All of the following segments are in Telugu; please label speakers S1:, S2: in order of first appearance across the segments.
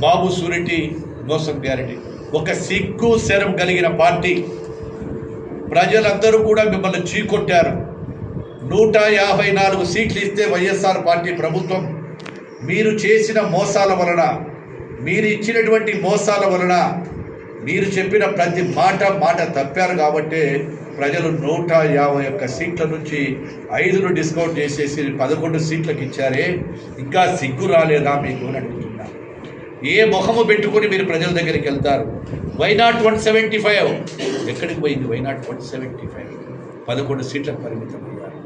S1: బాబు సూరిటీ మోసం గ్యారెంటీ. ఒక సిగ్గు శరం కలిగిన పార్టీ. ప్రజలందరూ కూడా మిమ్మల్ని చీకొట్టారు. 154 సీట్లు ఇస్తే వైఎస్ఆర్ పార్టీ ప్రభుత్వం మీరు చేసిన మోసాల వలన, మీరు ఇచ్చినటువంటి మోసాల వలన, మీరు చెప్పిన ప్రతి మాట తప్పారు కాబట్టి ప్రజలు 151 సీట్ల నుంచి 5ను డిస్కౌంట్ చేసేసి 11 సీట్లకు ఇచ్చారే. ఇంకా సిగ్గు రాలేదా మీకు అని అడుగుతున్నా. ఏ ముఖము పెట్టుకొని మీరు ప్రజల దగ్గరికి వెళ్తారు? వైనాట్ 175 ఎక్కడికి పోయింది? వైనాట్ 175 11 సీట్లకు పరిమితం అయ్యారు.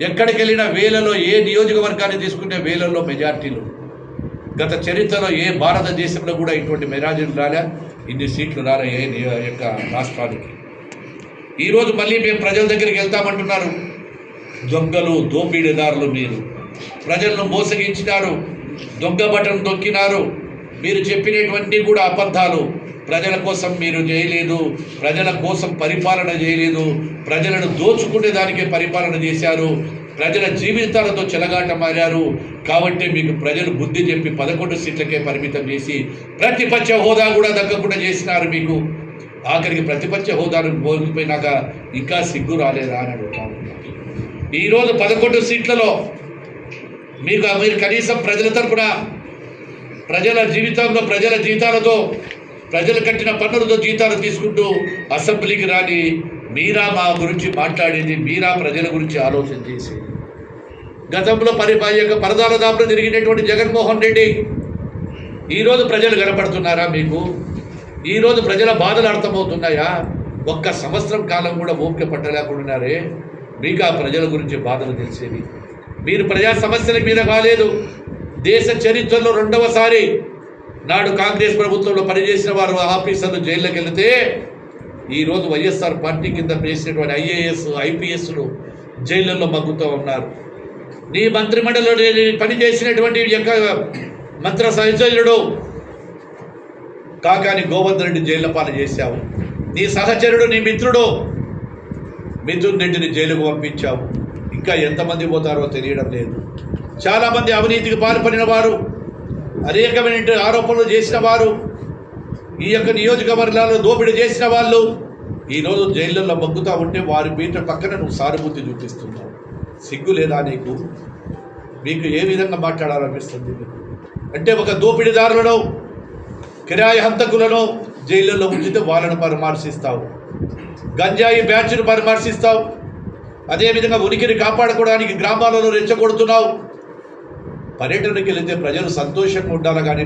S1: ఎక్కడికి వెళ్ళినా వేలలో, ఏ నియోజకవర్గాన్ని తీసుకుంటే వేలలో మెజార్టీలు. గత చరిత్రలో ఏ భారతదేశంలో కూడా ఇటువంటి మెజార్టీలు రాలే, ఇన్ని సీట్లు రాలే ఏ యొక్క రాష్ట్రానికి. ఈరోజు మళ్ళీ మేము ప్రజల దగ్గరికి వెళ్తామంటున్నారు. దొంగలు, దోపిడీదారులు మీరు. ప్రజలను మోసగించినారు, దొంగ బటన్ దొక్కినారు. మీరు చెప్పినటువంటి కూడా అబద్ధాలు. ప్రజల కోసం మీరు చేయలేదు, ప్రజల కోసం పరిపాలన చేయలేదు, ప్రజలను దోచుకునే దానికే పరిపాలన చేశారు, ప్రజల జీవితాలతో చెలగాట మారారు. కాబట్టి మీకు ప్రజలు బుద్ధి చెప్పి 11 సీట్లకే పరిమితం చేసి ప్రతిపక్ష హోదా కూడా దక్కకుండా చేసినారు. మీకు ఆఖరికి ప్రతిపక్ష హోదాను పోగిపోయినాక ఇంకా సిగ్గు రాలేదా అని అడుగుతాను. ఈరోజు 11 సీట్లలో మీరు కనీసం ప్రజల తరపున, ప్రజల జీవితంలో, ప్రజల జీతాలతో, ప్రజలు కట్టిన పన్నులతో జీతాలు తీసుకుంటూ అసెంబ్లీకి రాని మీరా మా గురించి మాట్లాడేది, మీరా ప్రజల గురించి ఆలోచన చేసేది. గతంలో పరదాల దాపులు తిరిగినటువంటి జగన్మోహన్ రెడ్డి ఈరోజు ప్రజలు కనపడుతున్నారా మీకు? ఈరోజు ప్రజల బాధలు అర్థమవుతున్నాయా? 1 సంవత్సరం కాలం కూడా ఓపిక పట్టలేకుండారే. మీకు ఆ ప్రజల గురించి బాధలు తెలిసేవి. మీరు ప్రజా సమస్యల మీద కాలేదు. దేశ చరిత్రలో 2వసారి నాడు కాంగ్రెస్ ప్రభుత్వంలో పనిచేసిన వారు, ఆఫీసర్లు జైల్లోకి వెళితే ఈరోజు వైఎస్ఆర్ పార్టీ కింద చేసినటువంటి ఐఏఎస్, ఐపీఎస్లు జైళ్ళల్లో మగ్గుతూ ఉన్నారు. నీ మంత్రిమండలిలో పనిచేసినటువంటి మంత్రి సహచరుడు కాకాని గోవర్ధన్ రెడ్డి జైళ్ళ పాలు చేశావు. నీ సహచరుడు, నీ మిత్రుడు మిథున్ రెడ్డిని జైలుకు పంపించావు. ఇంకా ఎంతమంది పోతారో తెలియడం లేదు. చాలామంది అవినీతికి పాల్పడిన వారు, అనేకమైన ఆరోపణలు చేసిన వారు, ఈ యొక్క నియోజకవర్గాల్లో దోపిడీ చేసిన వాళ్ళు ఈరోజు జైళ్ళల్లో మగ్గుతూ ఉంటే వారి పీట పక్కన నువ్వు సానుభూతి చూపిస్తున్నావు. సిగ్గు లేదా నీకు? మీకు ఏ విధంగా మాట్లాడాలనిపిస్తుంది మీకు? అంటే ఒక దోపిడీదారులను, కిరాయి హంతకులను జైళ్ళల్లో ఉంచితే వాళ్ళను పరామర్శిస్తావు, గంజాయి బ్యాచ్ను పరామర్శిస్తావు, అదేవిధంగా ఉనికిని కాపాడుకోవడానికి గ్రామాలలో రెచ్చగొడుతున్నావు. పర్యటనకి వెళితే ప్రజలు సంతోషంగా ఉండాలి కానీ